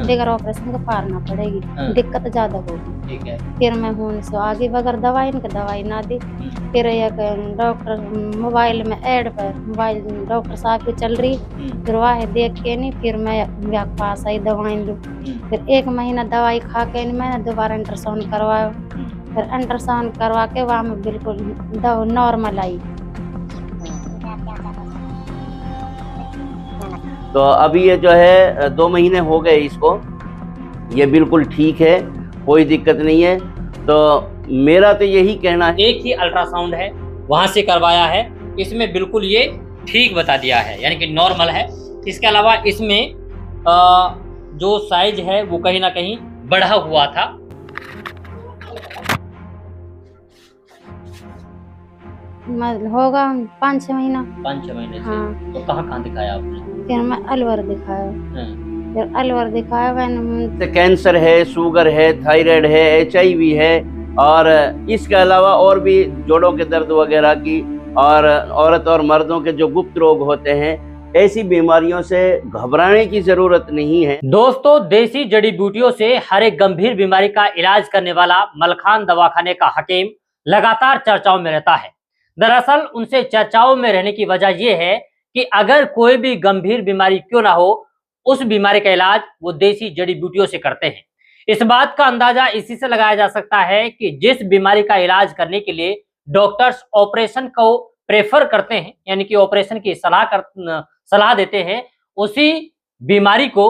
बगैर ऑपरेशन के पार ना पड़ेगी, दिक्कत ज्यादा होगी। ठीक है। फिर मैं हूँ सो आगे बगैर दवाई इनके दवाई ना दी। फिर एक डॉक्टर मोबाइल में ऐड पर मोबाइल डॉक्टर साहब की चल रही, फिर वह देख के नहीं फिर मैं यहाँ के पास आई दवाई लूँ। फिर 1 महीना दवाई खा के नहीं मैंने दोबारा अल्ट्रासाउंड करवाया। फिर अल्ट्रासाउंड करवा के वहाँ में बिल्कुल नॉर्मल आई। तो अभी ये जो है 2 महीने हो गए इसको, ये बिल्कुल ठीक है, कोई दिक्कत नहीं है। तो मेरा तो यही कहना है, एक ही अल्ट्रासाउंड है वहां से करवाया है, इसमें बिल्कुल ये ठीक बता दिया है, यानी कि नॉर्मल है। इसके अलावा इसमें जो साइज है वो कहीं ना कहीं बढ़ा हुआ था। होगा 5-6 महीना। 5-6 महीने से। हाँ। तो कहाँ दिखाया आपने? फिर मैं अलवर दिखाया। फिर अलवर दिखाया मैंने। कैंसर है, शुगर है, थायराइड है, HIV है, और इसके अलावा और भी जोड़ों के दर्द वगैरह की, और औरत और मर्दों के जो गुप्त रोग होते हैं, ऐसी बीमारियों से घबराने की जरूरत नहीं है। दोस्तों, देसी जड़ी बूटियों से हर एक गंभीर बीमारी का इलाज करने वाला मलखान दवाखाने का हकीम लगातार चर्चाओं में रहता है। दरअसल उनसे चर्चाओं में रहने की वजह यह है कि अगर कोई भी गंभीर बीमारी क्यों ना हो, उस बीमारी का इलाज वो देसी जड़ी बूटियों से करते हैं। इस बात का अंदाजा इसी से लगाया जा सकता है कि जिस बीमारी का इलाज करने के लिए डॉक्टर्स ऑपरेशन को प्रेफर करते हैं, यानी कि ऑपरेशन की सलाह देते हैं, उसी बीमारी को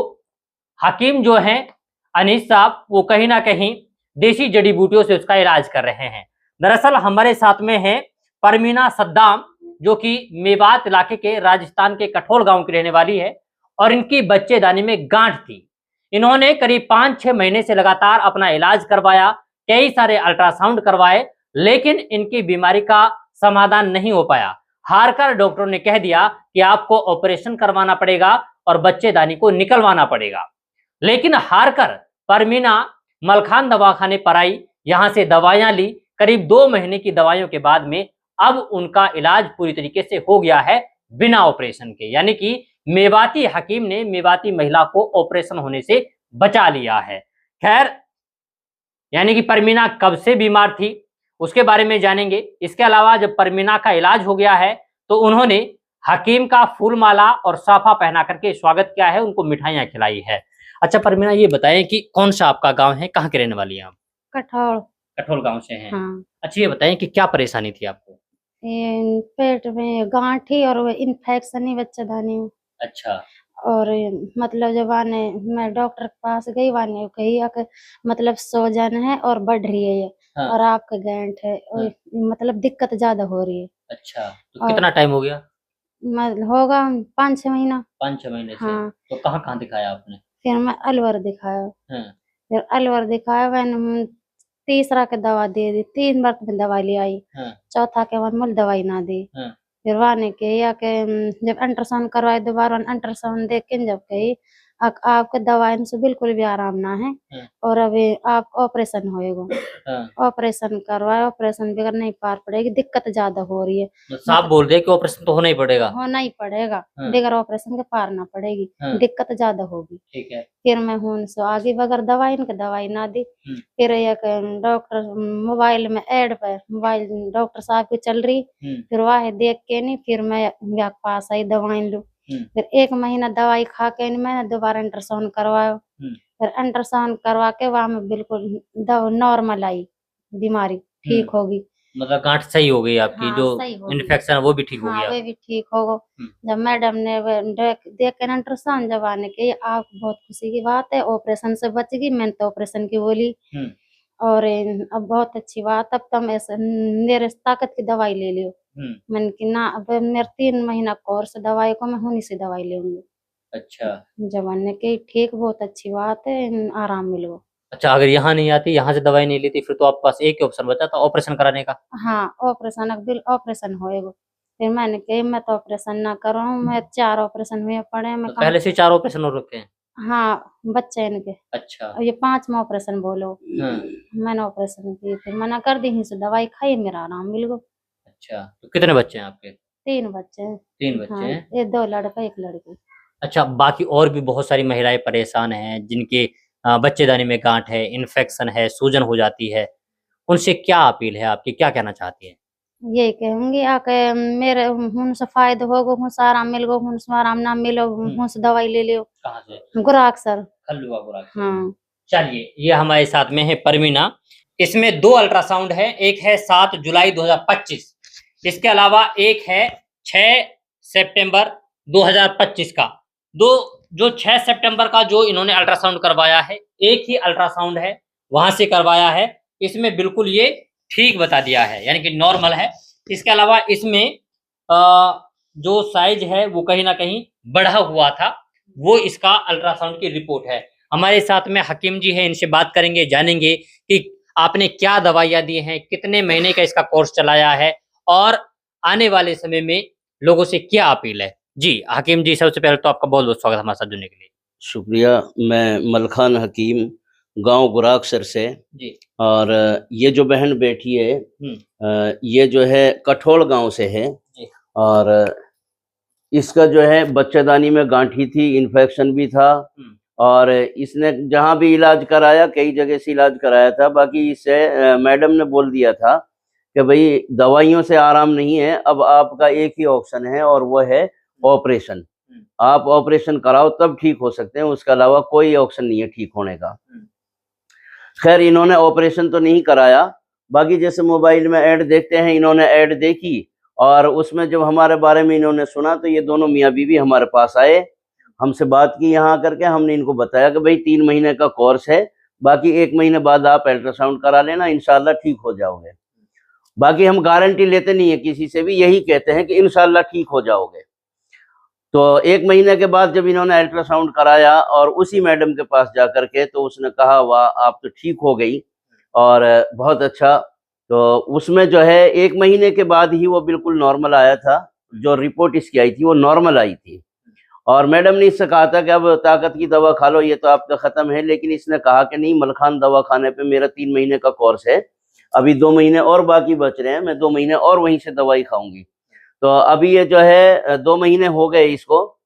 हकीम जो हैं अनीस साहब, वो कहीं ना कहीं देसी जड़ी बूटियों से उसका इलाज कर रहे हैं। दरअसल हमारे साथ में है परमीना सद्दाम, जो कि मेवात इलाके के राजस्थान के कठोल गांव की रहने वाली है, और इनकी बच्चेदानी में गांठ थी। इन्होंने करीब 5-6 महीने से लगातार अपना इलाज करवाया, कई सारे अल्ट्रासाउंड करवाए, लेकिन इनकी बीमारी का समाधान नहीं हो पाया। हारकर डॉक्टरों ने कह दिया कि आपको ऑपरेशन करवाना पड़ेगा और बच्चेदानी को निकलवाना पड़ेगा। लेकिन हारकर परमीना मलखान दवाखाने पर आई, यहां से दवाइयां ली। करीब 2 महीने की दवाइयों के बाद में अब उनका इलाज पूरी तरीके से हो गया है बिना ऑपरेशन के, यानी कि मेवाती हकीम ने मेवाती महिला को ऑपरेशन होने से बचा लिया है। खैर, यानी कि परमीना कब से बीमार थी उसके बारे में जानेंगे। इसके अलावा जब परमीना का इलाज हो गया है तो उन्होंने हकीम का फूल माला और साफा पहना करके स्वागत किया है, उनको मिठाइयां खिलाई है। अच्छा परमीना, ये बताएं कि कौन सा आपका गांव है, कहाँ के रहने वाली हैं आप? कठोल। कठोल गांव से हैं। हाँ। अच्छा ये बताएं कि क्या परेशानी थी आपको? पेट में गांठी और वो इन्फेक्शन ही बच्चेदानी में। अच्छा। और मतलब जब आने मैं डॉक्टर के पास गई, वाने कही कि मतलब सोजन है और बढ़ रही है ये। हाँ। और आपका गांठ है और मतलब दिक्कत ज्यादा हो रही है। अच्छा, तो कितना टाइम हो गया? होगा 5-6 महीना। 5-6 महीने से। हाँ। तो कहाँ दिखाया आपने? फिर मैं अलवर दिखाया। हाँ। फिर अलवर दिखाया मैंने, तीसरा के दवा दे दी, 3 बार में दवाई ले आई। हाँ। चौथा के बाद मुझे दवाई ना दी। हाँ। फिर वाने के या के जब अल्ट्रासाउंड करवाए दोबारा अल्ट्रासाउंड देख के जब कही आपके दवाई से बिल्कुल भी आराम ना है और अभी आप ऑपरेशन होएगा। ऑपरेशन करवाए, ऑपरेशन बगैर नहीं पार पड़ेगी, दिक्कत ज्यादा हो रही है। साहब बोल रहे कि ऑपरेशन तो होना ही पड़ेगा। होना ही पड़ेगा, बगैर ऑपरेशन के पार ना पड़ेगी, दिक्कत ज्यादा होगी। ठीक है। फिर मैं हूँ सो आगे बगैर दवाई इनके दवाई ना दी। फिर एक डॉक्टर मोबाइल में ऐड पर मोबाइल डॉक्टर साहब की चल रही, फिर वह देख के नहीं फिर मैं यहाँ के पास आई दवाई लूँ। फिर 1 महीना दवाई खा के नहीं मैंने दोबारा अल्ट्रासाउंड करवाया। फिर अल्ट्रासाउंड करवा के वहाँ में बिल्कुल नॉर्मल आई, बीमारी ठीक होगी। मतलब गांठ सही हो गई आपकी। हाँ, जो इन्फेक्शन है वो भी ठीक हो गया। वो भी ठीक होगा। जब मैडम ने देख के अल्ट्रासाउंड जब आने के आप बहुत खुशी की बात है, ऑपरेशन से बच गई। मैंने तो ऑपरेशन की बोली और अब बहुत अच्छी बात, अब तो मैं मेरे ताकत की दवाई ले लियो। मैंने कि ना, अब मेरे 3 महीना कोर्स दवाई को मैं होनी से दवाई लूंगी। अच्छा। जब आने के ठीक, बहुत अच्छी बात है, आराम मिलो। अच्छा, अगर यहाँ नहीं आती, यहाँ से दवाई नहीं लेती, फिर तो आपके पास एक ही ऑप्शन बचा था, ऑपरेशन कराने का। हाँ, ऑपरेशन होएगा। फिर मैंने कही मैं तो ऑपरेशन ना करूँ, मैं 4 ऑपरेशन हुए पड़े। मैं तो पहले से 4 ऑपरेशन हो रखे हैं? हाँ, बच्चे इनके। अच्छा। और ये 5वां ऑपरेशन बोलो। मैंने ऑपरेशन की, फिर मना कर दी, से दवाई खाई, मेरा आराम मिल गया। अच्छा, तो कितने बच्चे हैं आपके? 3 बच्चे हैं। 3 बच्चे हाँ, हैं। ये 2 लड़का 1 लड़की। अच्छा, बाकी और भी बहुत सारी महिलाएं परेशान हैं जिनके बच्चेदानी में गांठ है, इन्फेक्शन है, सूजन हो जाती है, उनसे क्या अपील है आपकी, क्या कहना चाहती हैं? यही कहूंगी आके मेरे हुनसे फायदा होगो, हुनसे आराम मिलगो, हुनसे आराम ना मिलो, हुनसे दवाई ले लियो। कहाँ से? गुराक सर। खल्लुआ गुराक से। हाँ। चलिए, ये हमारे साथ में है परमीना। इसमें 2 अल्ट्रासाउंड है, एक है 7 जुलाई 2025, इसके अलावा एक है 6 सितंबर 2025 का। जो 6 सितंबर का जो इन्होंने अल्ट्रासाउंड करवाया है, एक ही अल्ट्रासाउंड है, वहां से करवाया है, इसमें बिल्कुल ये ठीक बता दिया है, यानी कि नॉर्मल है। इसके अलावा इसमें जो साइज है वो कहीं ना कहीं बढ़ा हुआ था, वो इसका अल्ट्रासाउंड की रिपोर्ट है। हमारे साथ में हकीम जी हैं, इनसे बात करेंगे, जानेंगे कि आपने क्या दवाइयां दी हैं, कितने महीने का इसका कोर्स चलाया है और आने वाले समय में लोगों से क्या अपील है। जी हकीम जी, सबसे पहले तो आपका बहुत बहुत स्वागत हमारे साथ जुड़ने के लिए। शुक्रिया। मैं मलखान हकीम, गांव गुराकसर से। जी। और ये जो बहन बैठी है, ये जो है कठोल गांव से है। जी। और इसका जो है बच्चेदानी में गांठी थी, इन्फेक्शन भी था। और इसने जहां भी इलाज कराया, कई जगह से इलाज कराया था, बाकी इसे मैडम ने बोल दिया था कि भाई दवाइयों से आराम नहीं है, अब आपका एक ही ऑप्शन है और वो है ऑपरेशन। आप ऑपरेशन कराओ तब ठीक हो सकते हैं, उसके अलावा कोई ऑप्शन नहीं है ठीक होने का। खैर, इन्होंने ऑपरेशन तो नहीं कराया, बाकी जैसे मोबाइल में ऐड देखते हैं, इन्होंने ऐड देखी और उसमें जब हमारे बारे में इन्होंने सुना तो ये दोनों मियाँ बीवी हमारे पास आए, हमसे बात की यहाँ करके। हमने इनको बताया कि भाई 3 महीने का कोर्स है, बाकी 1 महीने बाद आप अल्ट्रासाउंड करा लेना, इंशाल्लाह ठीक हो जाओगे। बाकी हम गारंटी लेते नहीं है किसी से भी, यही कहते हैं कि इंशाल्लाह ठीक हो जाओगे। तो 1 महीने के बाद जब इन्होंने अल्ट्रासाउंड कराया और उसी मैडम के पास जा कर के, तो उसने कहा वाह आप तो ठीक हो गई और बहुत अच्छा। तो उसमें जो है 1 महीने के बाद ही वो बिल्कुल नॉर्मल आया था, जो रिपोर्ट इसकी आई थी वो नॉर्मल आई थी। और मैडम ने इससे कहा था कि अब ताकत की दवा खा लो, ये तो आपका ख़त्म है, लेकिन इसने कहा कि नहीं, मलखान दवा खाने पे मेरा 3 महीने का कोर्स है, अभी 2 महीने और बाकी बच रहे हैं, मैं 2 महीने और वहीं से दवाई खाऊंगी। तो अभी ये जो है 2 महीने हो गए इसको,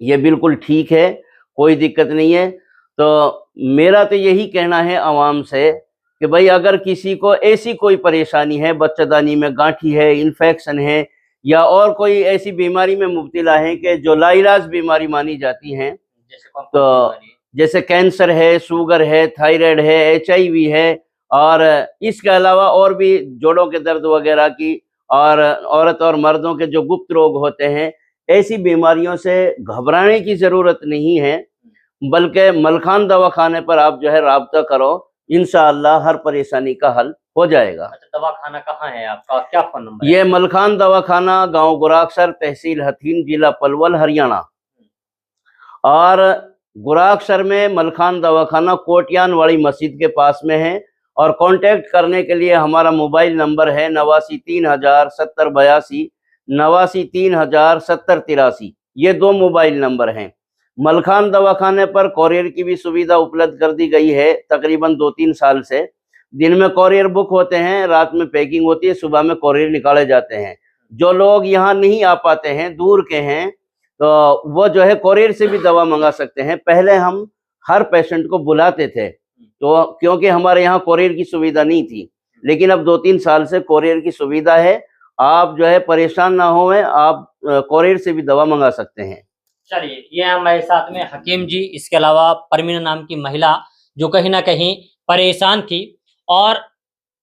ये बिल्कुल ठीक है, कोई दिक्कत नहीं है। तो मेरा तो यही कहना है आवाम से कि भाई अगर किसी को ऐसी कोई परेशानी है, बच्चेदानी में गांठी है, इन्फेक्शन है या और कोई ऐसी बीमारी में मुब्तला है कि जो लाइलाज बीमारी मानी जाती हैं, तो जैसे कैंसर है, शुगर है, थायराइड है, HIV है और इसके अलावा और भी जोड़ों के दर्द वगैरह की, और औरत और मर्दों के जो गुप्त रोग होते हैं, ऐसी बीमारियों से घबराने की ज़रूरत नहीं है, बल्कि मलखान दवाखाने पर आप जो है राब्ता करो, इंशाअल्लाह हर परेशानी का हल हो जाएगा। अच्छा, दवाखाना कहाँ है आपका, क्या फोन नंबर है? ये मलखान दवाखाना, गांव गुराकसर, तहसील हथीन, जिला पलवल, हरियाणा। और गुराकसर में मलखान दवाखाना कोटियान वाली मस्जिद के पास में है। और कांटेक्ट करने के लिए हमारा मोबाइल नंबर है 89 3000 70 82, 89 3000 70 83। ये 2 मोबाइल नंबर हैं। मलखान दवाखाने पर कोरियर की भी सुविधा उपलब्ध कर दी गई है तकरीबन 2-3 साल से। दिन में कोरियर बुक होते हैं, रात में पैकिंग होती है, सुबह में कोरियर निकाले जाते हैं। जो लोग यहाँ नहीं आ पाते हैं, दूर के हैं, तो वो जो है कोरियर से भी दवा मंगा सकते हैं। पहले हम हर पेशेंट को बुलाते थे, तो क्योंकि हमारे यहाँ कोरियर की सुविधा नहीं थी, लेकिन अब 2-3 साल से कोरियर की सुविधा है। आप जो है परेशान ना होवें, आप कोरियर से भी दवा मंगा सकते हैं। चलिए, ये हमारे साथ में हकीम जी, इसके अलावा परमीना नाम की महिला जो कहीं ना कहीं परेशान थी और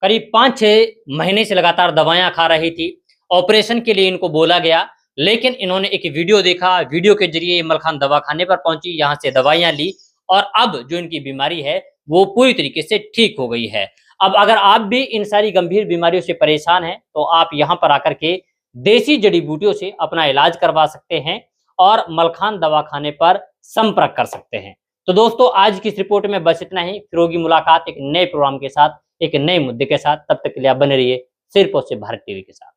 करीब 5-6 महीने से लगातार दवाइयां खा रही थी। ऑपरेशन के लिए इनको बोला गया, लेकिन इन्होंने एक वीडियो देखा, वीडियो के जरिए मलखान दवाखाने पर पहुंची, यहाँ से दवाइयां ली और अब जो इनकी बीमारी है वो पूरी तरीके से ठीक हो गई है। अब अगर आप भी इन सारी गंभीर बीमारियों से परेशान हैं तो आप यहाँ पर आकर के देसी जड़ी बूटियों से अपना इलाज करवा सकते हैं और मलखान दवाखाने पर संपर्क कर सकते हैं। तो दोस्तों, आज की इस रिपोर्ट में बस इतना ही। फिर होगी मुलाकात एक नए प्रोग्राम के साथ, एक नए मुद्दे के साथ। तब तक के लिए आप बने रहिए सिर्फ और सिर्फ भारत टीवी के साथ।